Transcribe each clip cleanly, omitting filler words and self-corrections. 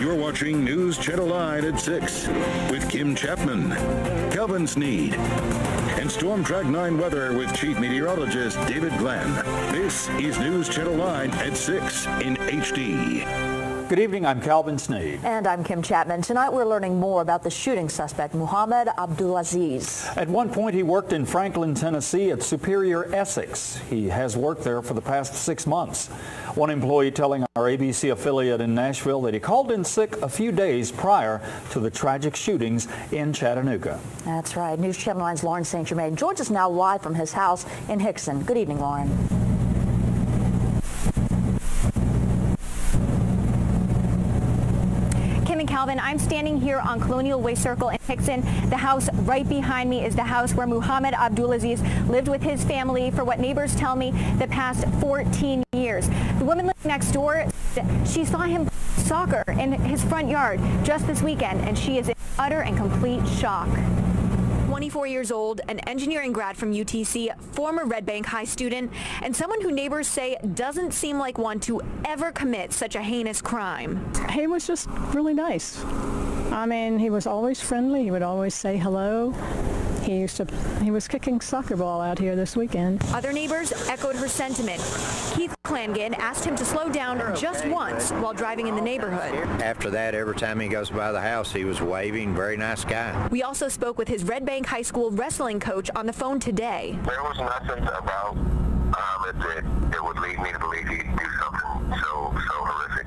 You're watching News Channel 9 at 6 with Kim Chapman, Calvin Sneed, and Storm Track 9 weather with Chief Meteorologist David Glenn. This is News Channel 9 at 6 in HD. Good evening, I'm Calvin Sneed. And I'm Kim Chapman. Tonight we're learning more about the shooting suspect, Muhammad Abdulaziz. At one point he worked in Franklin, Tennessee at Superior, Essex. He has worked there for the past 6 months. One employee telling our ABC affiliate in Nashville that he called in sick a few days prior to the tragic shootings in Chattanooga. That's right. News Channel 9's Lauren St. Germain joins us now live from his house in Hickson. Good evening, Lauren. Calvin, I'm standing here on Colonial Way Circle in Hickson. The house right behind me is the house where Muhammad Abdulaziz lived with his family for what neighbors tell me the past 14 years. The woman living next door, she saw him play soccer in his front yard just this weekend, and she is in utter and complete shock. 24 years old, an engineering grad from UTC, former Red Bank High student, and someone who neighbors say doesn't seem like one to ever commit such a heinous crime. He was just really nice. I mean, he was always friendly. He would always say hello. He was kicking soccer ball out here this weekend. Other neighbors echoed her sentiment. Keith Clangan asked him to slow down just once while driving in the neighborhood. After that, every time he goes by the house, he was waving. Very nice guy. We also spoke with his Red Bank High School wrestling coach on the phone today. There was nothing about it that it would lead me to believe he'd do something so horrific.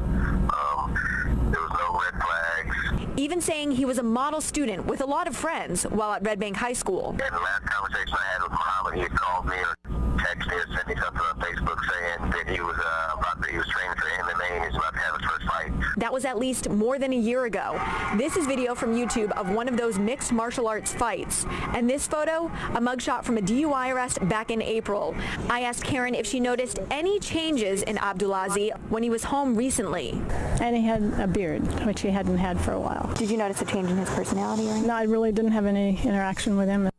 There was no red flags. Even saying he was a model student with a lot of friends while at Red Bank High School. In the last conversation I had with Muhammad, he had called me or texted me or sent me something on Facebook saying that he was training for MMA and he was about to have his first fight. That was at least more than a year ago. This is video from YouTube of one of those mixed martial arts fights. And this photo, a mugshot from a DUI arrest back in April. I asked Karen if she noticed any changes in Abdulaziz when he was home recently. And he had a beard, which he hadn't had for a while. Did you notice a change in his personality or anything? No, I really didn't have any interaction with him.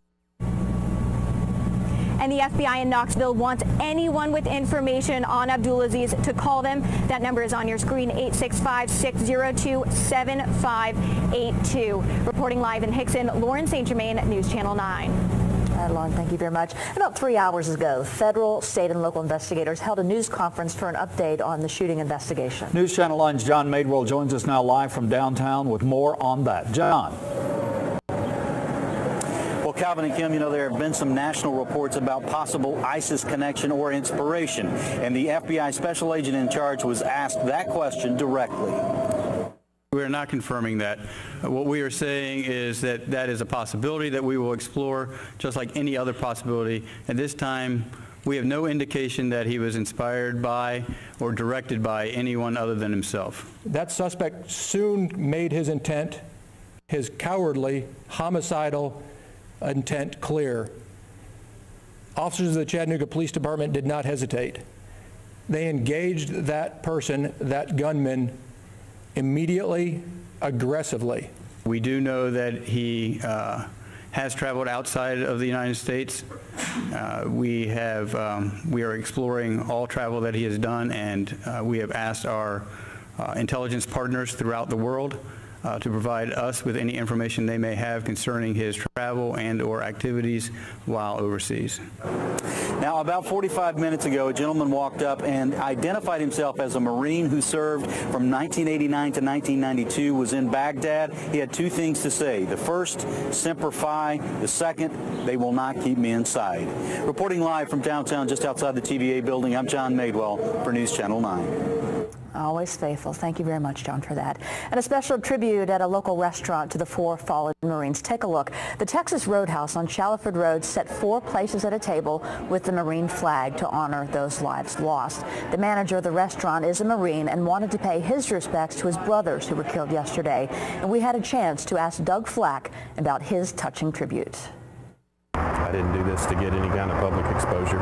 And the FBI in Knoxville wants anyone with information on Abdulaziz to call them. That number is on your screen, 865-602-7582. Reporting live in Hickson, Lauren St. Germain, News Channel 9. Lauren, thank you very much. About 3 hours ago, federal, state, and local investigators held a news conference for an update on the shooting investigation. News Channel 9's John Madewell joins us now live from downtown with more on that. John. Well, Calvin and Kim, you know, there have been some national reports about possible ISIS connection or inspiration, and the FBI special agent in charge was asked that question directly. We are not confirming that. What we are saying is that that is a possibility that we will explore just like any other possibility. At this time, we have no indication that he was inspired by or directed by anyone other than himself. That suspect soon made his intent, his cowardly, homicidal intent clear. Officers of the Chattanooga Police Department did not hesitate. They engaged that person, that gunman, immediately, aggressively. We do know that he has traveled outside of the United States. We are exploring all travel that he has done, and we have asked our intelligence partners throughout the world to provide us with any information they may have concerning his travel and or activities while overseas. Now, about 45 minutes ago, a gentleman walked up and identified himself as a Marine who served from 1989 to 1992, was in Baghdad. He had two things to say. The first, Semper Fi. The second, they will not keep me inside. Reporting live from downtown just outside the TVA building, I'm John Madewell for News Channel 9. Always faithful. Thank you very much, John, for that. And a special tribute at a local restaurant to the 4 fallen Marines. Take a look. The Texas Roadhouse on Shallowford Road set 4 places at a table with the Marine flag to honor those lives lost. The manager of the restaurant is a Marine and wanted to pay his respects to his brothers who were killed yesterday. And we had a chance to ask Doug Flack about his touching tribute. I didn't do this to get any kind of public exposure.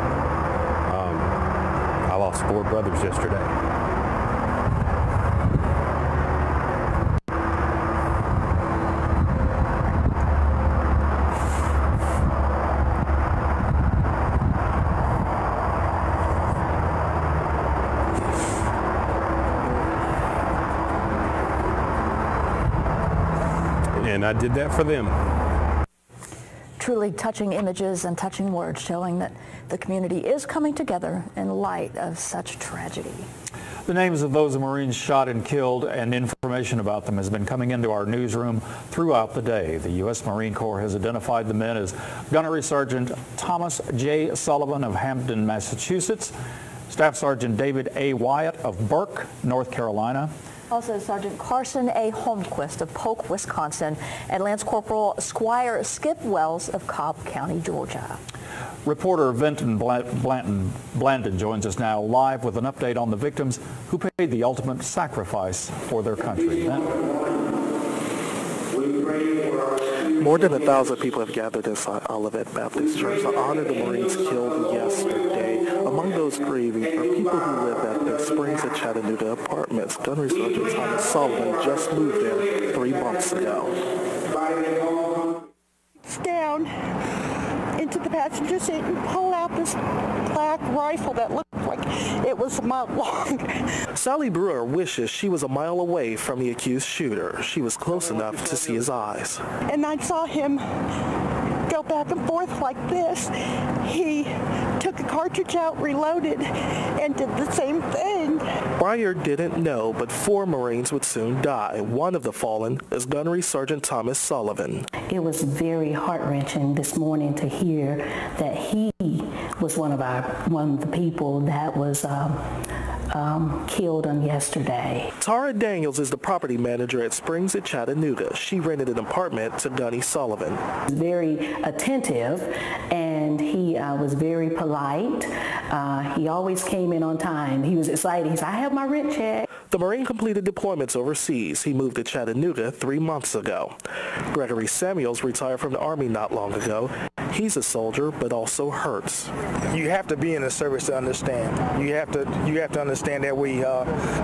I lost 4 brothers yesterday. and I did that for them. Truly touching images and touching words showing that the community is coming together in light of such tragedy. The names of those Marines shot and killed and information about them has been coming into our newsroom throughout the day. The U.S. Marine Corps has identified the men as Gunnery Sergeant Thomas J. Sullivan of Hampden, Massachusetts, Staff Sergeant David A. Wyatt of Burke, North Carolina, also Sergeant Carson A. Holmquist of Polk, Wisconsin, and Lance Corporal Squire Skip Wells of Cobb County, Georgia. Reporter Vinton Blandon joins us now live with an update on the victims who paid the ultimate sacrifice for their country. More than 1,000 people have gathered inside Olivet Baptist Church to honor the Marines killed yesterday. Among those grieving are people who live at the Springs at Chattanooga apartments. Gunnery Sergeant Thomas Sullivan just moved there 3 months ago. Down into the passenger seat and pull out this black rifle that looked like it was a mile long. Sally Brewer wishes she was a mile away from the accused shooter. She was close enough to see his eyes. And I saw him go back and forth like this. He took a cartridge out, reloaded, and did the same thing. Breyer didn't know, but 4 Marines would soon die. One of the fallen is Gunnery Sergeant Thomas Sullivan. It was very heart-wrenching this morning to hear that he was one of the people that was killed on yesterday. Tara Daniels is the property manager at Springs at Chattanooga. She rented an apartment to Gunny Sullivan. Very attentive, and he was very polite. He always came in on time. He was excited. He said, I have my rent check. The Marine completed deployments overseas. He moved to Chattanooga 3 months ago. Gregory Samuels retired from the Army not long ago. He's a soldier, but also hurts. You have to be in the service to understand. You have to understand that we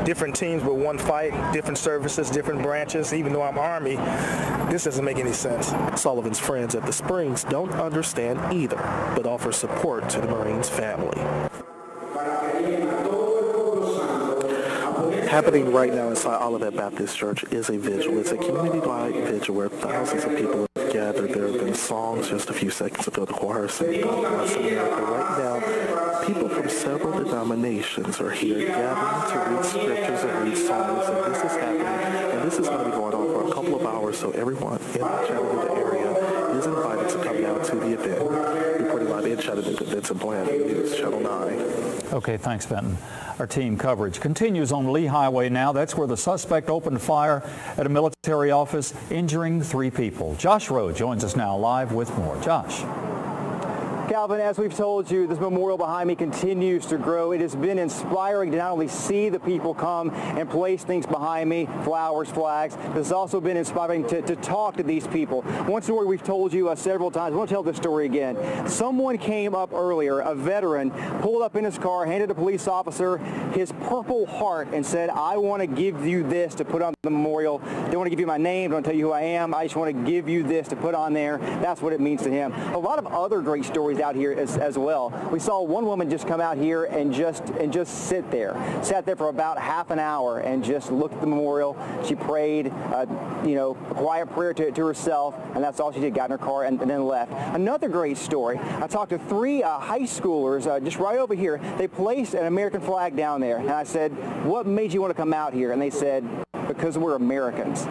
different teams with one fight, different services, different branches. Even though I'm Army, this doesn't make any sense. Sullivan's friends at the Springs don't understand either, but offer support to the Marines' family. Happening right now inside Olivet Baptist Church is a vigil. It's a community-wide vigil where thousands of people have gathered. There have been songs just a few seconds ago. The choir sang God Bless America. Right now, people from several denominations are here gathering to read scriptures and read songs, and this is happening. And this is going to be going on for a couple of hours, so everyone in the Chattanooga area is invited to come out to the event. Reporting live in Chattanooga, Vincent Blandon, News Channel 9. Okay, thanks, Benton. Our team coverage continues on Lee Highway now. That's where the suspect opened fire at a military office, injuring 3 people. Josh Rowe joins us now live with more. Josh. Calvin, as we've told you, this memorial behind me continues to grow. It has been inspiring to not only see the people come and place things behind me, flowers, flags, but it's also been inspiring to talk to these people. One story we've told you several times. I want to tell this story again. Someone came up earlier, a veteran, pulled up in his car, handed a police officer his Purple Heart and said, I want to give you this to put on the memorial. Don't want to give you my name, don't tell you who I am. I just want to give you this to put on there. That's what it means to him. A lot of other great stories out here as well. We saw one woman just come out here and just sit there. Sat there for about half an hour and just looked at the memorial. She prayed, a quiet prayer to herself, and that's all she did. Got in her car and then left. Another great story. I talked to 3 high schoolers just right over here. They placed an American flag down there, and I said, what made you want to come out here? And they said, because we're Americans.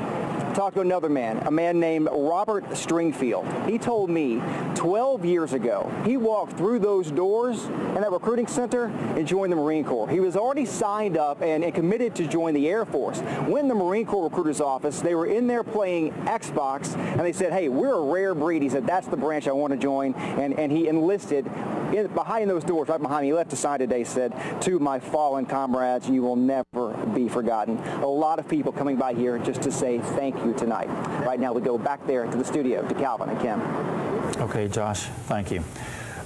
Talked to another man, a man named Robert Stringfield. He told me 12 years ago, he walked through those doors in that recruiting center and joined the Marine Corps. He was already signed up and committed to join the Air Force. When the Marine Corps recruiter's office, they were in there playing Xbox, and they said, hey, we're a rare breed. He said, that's the branch I want to join, and he enlisted behind those doors, right behind me. He left a sign today, said, to my fallen comrades, you will never be forgotten. A lot of people coming by here just to say thank you tonight. Right now we go back there to the studio to Calvin and Kim. Okay, Josh, thank you.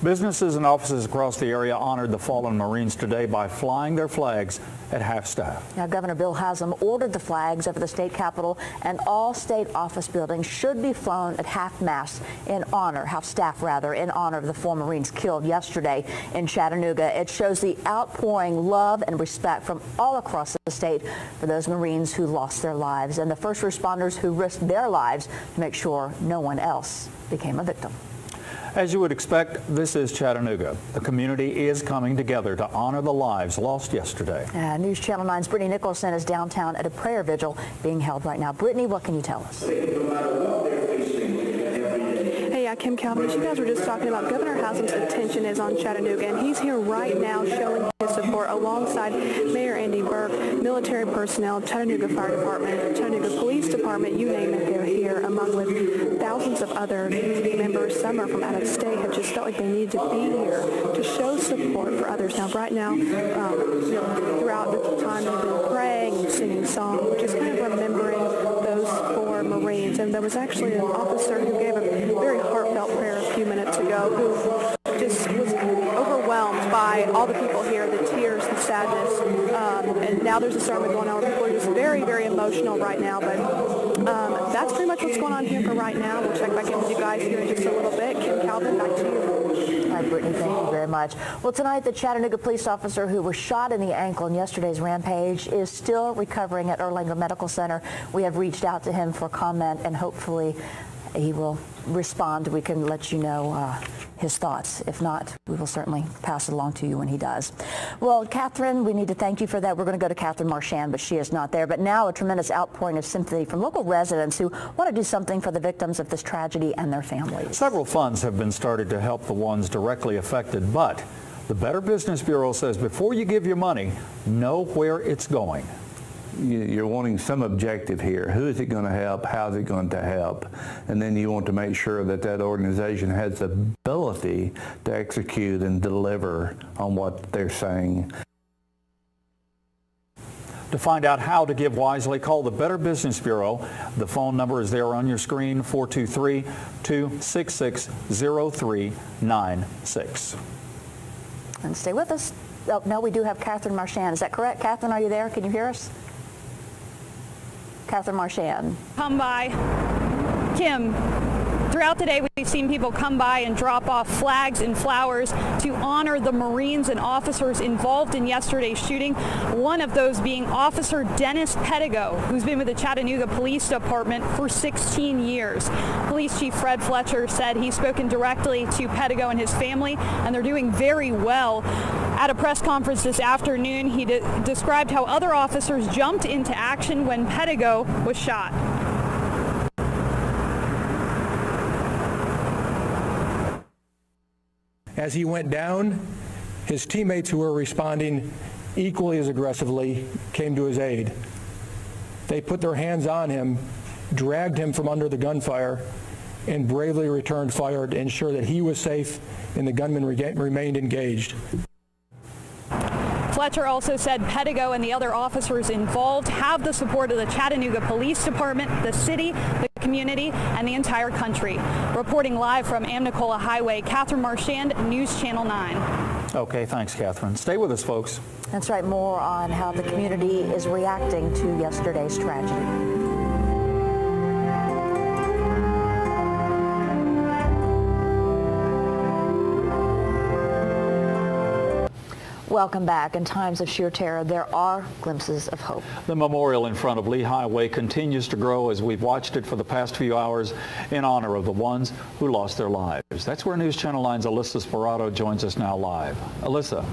Businesses and offices across the area honored the fallen Marines today by flying their flags at half-staff. Now, Governor Bill Haslam ordered the flags over the state capitol, and all state office buildings should be flown at half-staff in honor of the 4 Marines killed yesterday in Chattanooga. It shows the outpouring love and respect from all across the state for those Marines who lost their lives and the first responders who risked their lives to make sure no one else became a victim. As you would expect, this is Chattanooga. The community is coming together to honor the lives lost yesterday. News Channel 9's Brittany Nicholson is downtown at a prayer vigil being held right now. Brittany, what can you tell us? Hey, Kim Calvin, you guys were just talking about Governor Haslam's attention is on Chattanooga, and he's here right now showing his support alongside Mayor Andy Burke, military personnel, Chattanooga Fire Department, Chattanooga Police Department, you name it, they're here, among with thousands of other community members. Some are from out of state, have just felt like they need to be here to show support for others. Now, right now, throughout the time they've been praying and singing songs, just kind of remembering those 4 Marines. And there was actually an officer who gave a very heartfelt prayer a few minutes ago who just was overwhelmed by all the people here, the tears, the sadness. And now there's a sermon going on. People are just very, very emotional right now. But that's pretty much what's going on here for right now. We'll check back in with you guys here in just a little bit. Kim Calvin, back to you. All right, Brittany, thank you very much. Well, tonight, the Chattanooga police officer who was shot in the ankle in yesterday's rampage is still recovering at Erlanger Medical Center. We have reached out to him for comment, and hopefully he will respond. We can let you know his thoughts. If not, we will certainly pass it along to you when he does. Well, Catherine, we need to thank you for that. We're going to go to Catherine Marchand, but she is not there. But now a tremendous outpouring of sympathy from local residents who want to do something for the victims of this tragedy and their families. Several funds have been started to help the ones directly affected, but the Better Business Bureau says before you give your money, know where it's going. You're wanting some objective here. Who is it going to help? How is it going to help? And then you want to make sure that that organization has the ability to execute and deliver on what they're saying. To find out how to give wisely, call the Better Business Bureau. The phone number is there on your screen, 423-266-0396. And stay with us. Oh, no, we do have Catherine Marchand. Is that correct? Catherine, are you there? Can you hear us? Catherine Marchand. Come by. Kim, throughout the day we've seen people come by and drop off flags and flowers to honor the Marines and officers involved in yesterday's shooting. One of those being Officer Dennis Pettigo, who's been with the Chattanooga Police Department for 16 years. Police Chief Fred Fletcher said he's spoken directly to Pettigo and his family, and they're doing very well. At a press conference this afternoon, he described how other officers jumped into action when Pettigo was shot. As he went down, his teammates who were responding equally as aggressively came to his aid. They put their hands on him, dragged him from under the gunfire, and bravely returned fire to ensure that he was safe and the gunman remained engaged. Fletcher also said Pettigo and the other officers involved have the support of the Chattanooga Police Department, the city, the community, and the entire country. Reporting live from Amnicola Highway, Catherine Marchand, News Channel 9. Okay, thanks, Catherine. Stay with us, folks. That's right. More on how the community is reacting to yesterday's tragedy. Welcome back. In times of sheer terror, there are glimpses of hope. The memorial in front of Lee Highway continues to grow as we've watched it for the past few hours in honor of the ones who lost their lives. That's where News Channel 9's Alyssa Sperato joins us now live. Alyssa.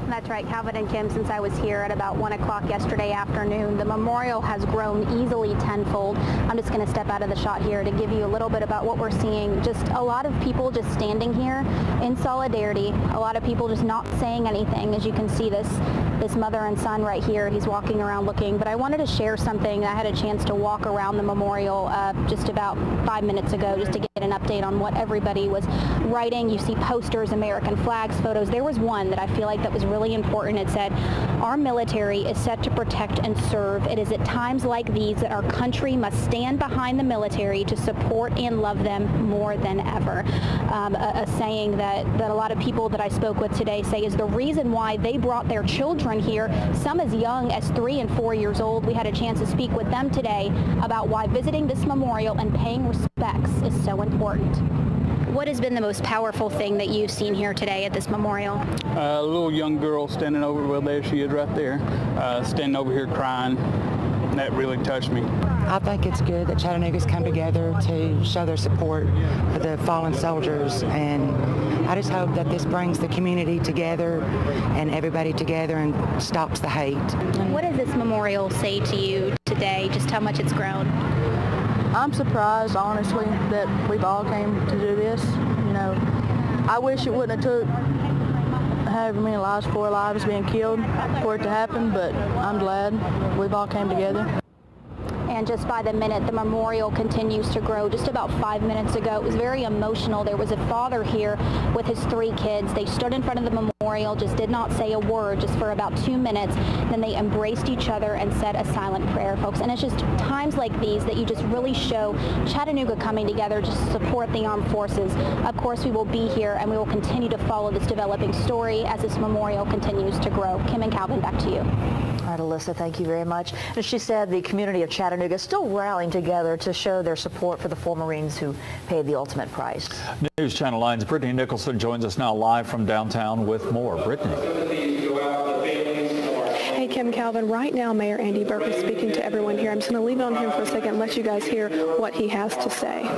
That's right, Calvin and Kim. Since I was here at about 1 o'clock yesterday afternoon, the memorial has grown easily tenfold. I'm just going to step out of the shot here to give you a little bit about what we're seeing. Just a lot of people just standing here in solidarity. A lot of people just not saying anything. As you can see, this this mother and son right here. He's walking around looking, but I wanted to share something. I had a chance to walk around the memorial just about 5 minutes ago just to get an update on what everybody was writing. You see posters, American flags, photos. There was one that I feel like that was really important. It said, "Our military is set to protect and serve. It is at times like these that our country must stand behind the military to support and love them more than ever." A saying that a lot of people that I spoke with today say is the reason why they brought their children here, some as young as 3 and 4 years old. We had a chance to speak with them today about why visiting this memorial and paying respects is so important. What has been the most powerful thing that you've seen here today at this memorial? A little young girl standing over, well, there she is right there, standing over here crying. That really touched me. I think it's good that Chattanooga's come together to show their support for the fallen soldiers, and I just hope that this brings the community together and everybody together and stops the hate. What does this memorial say to you today, just how much it's grown? I'm surprised, honestly, that we've all came to do this. You know, I wish it wouldn't have took however many lives, 4 lives being killed for it to happen, but I'm glad we've all came together. And just by the minute, the memorial continues to grow. Just about 5 minutes ago, it was very emotional. There was a father here with his 3 kids. They stood in front of the memorial, just did not say a word, just for about 2 minutes. Then they embraced each other and said a silent prayer, folks. And it's just times like these that you just really show Chattanooga coming together just to support the armed forces. Of course, we will be here and we will continue to follow this developing story as this memorial continues to grow. Kim and Calvin, back to you. All right, Alyssa, thank you very much. As she said, the community of Chattanooga is still rallying together to show their support for the 4 Marines who paid the ultimate price. News Channel 9's Brittany Nicholson joins us now live from downtown with more. Brittany. Hey, Kim, Calvin, right now Mayor Andy Burke is speaking to everyone here. I'm just going to leave it on him for a second and let you guys hear what he has to say.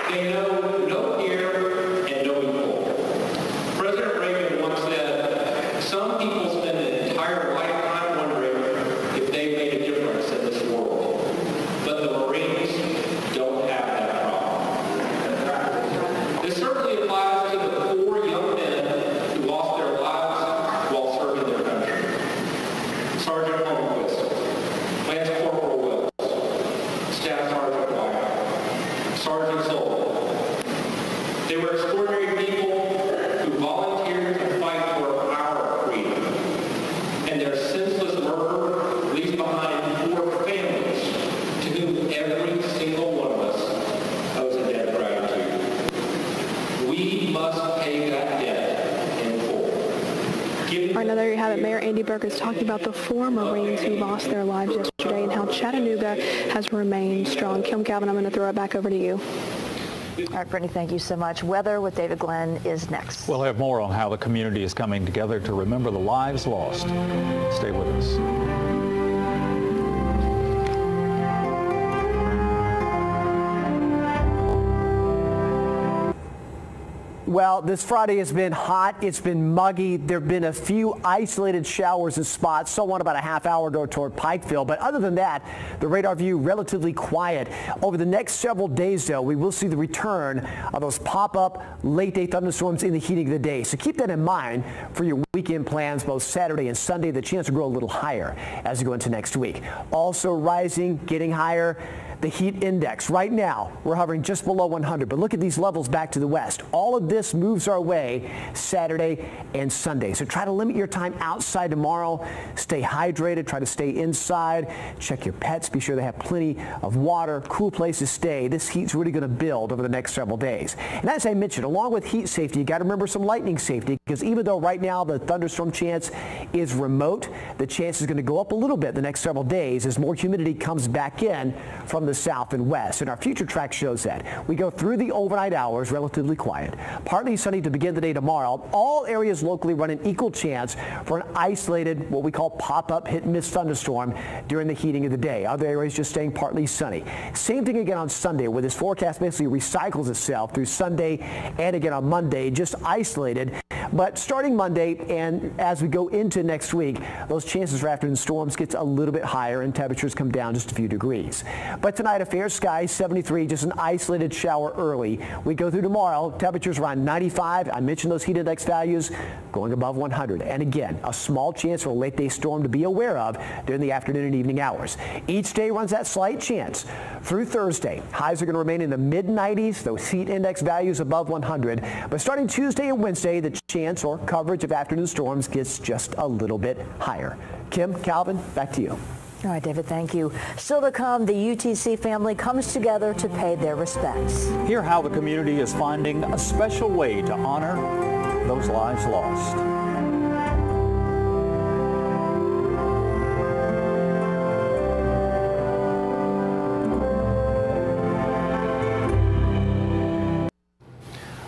They know no fear and no evil. President Reagan once said, some people spend an entire lifetime wondering if they made a difference in this world. But the Marines don't have that problem. This certainly applies to the 4 young men who lost their lives while serving their country. Sergeant Holmquist, Lance Corporal Wells, Staff Sergeant White, Sergeant Soul. They were extraordinary people who volunteered to fight for our freedom. And their senseless murder leaves behind 4 families to whom every single one of us owes a debt of gratitude. We must pay that debt in full. All right, now there you have it. Mayor Andy Burke is talking about the 4 Marines who lost their lives yesterday and how Chattanooga has remained strong. Kim, Calvin, I'm going to throw it back over to you. All right, Brittany, thank you so much. Weather with David Glenn is next. We'll have more on how the community is coming together to remember the lives lost. Stay with us. Well, this Friday has been hot. It's been muggy. There have been a few isolated showers in spots, so on about a half hour toward Pikeville. But other than that, the radar view relatively quiet. Over the next several days, though, we will see the return of those pop-up late-day thunderstorms in the heating of the day. So keep that in mind for your weekend plans, both Saturday and Sunday. The chance to grow a little higher as we go into next week. Also rising, getting higher, the heat index. Right now, we're hovering just below 100, but look at these levels back to the west. All of this moves our way Saturday and Sunday. So try to limit your time outside tomorrow. Stay hydrated. Try to stay inside. Check your pets. Be sure they have plenty of water, cool place to stay. This heat's really going to build over the next several days. And as I mentioned, along with heat safety, you got to remember some lightning safety, because even though right now the thunderstorm chance is remote, the chance is going to go up a little bit the next several days as more humidity comes back in from the the south and west, and our future track shows that. We go through the overnight hours relatively quiet. Partly sunny to begin the day tomorrow. All areas locally run an equal chance for an isolated, what we call pop-up hit-and-miss thunderstorm during the heating of the day. Other areas just staying partly sunny. Same thing again on Sunday, where this forecast basically recycles itself through Sunday and again on Monday, just isolated. But starting Monday and as we go into next week, those chances for afternoon storms gets a little bit higher and temperatures come down just a few degrees. But tonight, a fair sky, 73, just an isolated shower early. We go through tomorrow, temperatures around 95. I mentioned those heat index values going above 100. And again, a small chance for a late day storm to be aware of during the afternoon and evening hours. Each day runs that slight chance. Through Thursday, highs are going to remain in the mid-90s, those heat index values above 100. But starting Tuesday and Wednesday, the chance or coverage of afternoon storms gets just a little bit higher. Kim, Calvin, back to you. All right, David, thank you. Still to come, the UTC family comes together to pay their respects. Hear how the community is finding a special way to honor those lives lost.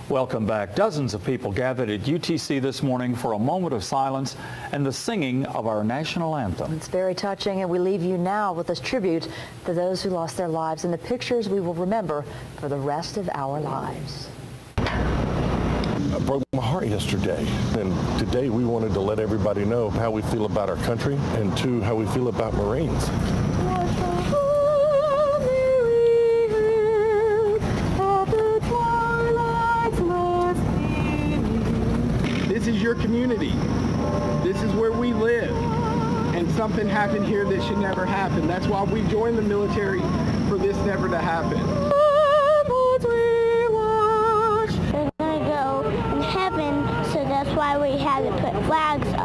Welcome back. Dozens of people gathered at UTC this morning for a moment of silence and the singing of our national anthem. It's very touching, and we leave you now with this tribute to those who lost their lives and the pictures we will remember for the rest of our lives. It broke my heart yesterday, and today we wanted to let everybody know how we feel about our country and two, how we feel about Marines. This is your community. This is where we live. And something happened here that should never happen. That's why we joined the military, for this never to happen. We're going to go in heaven, so that's why we had to put flags up.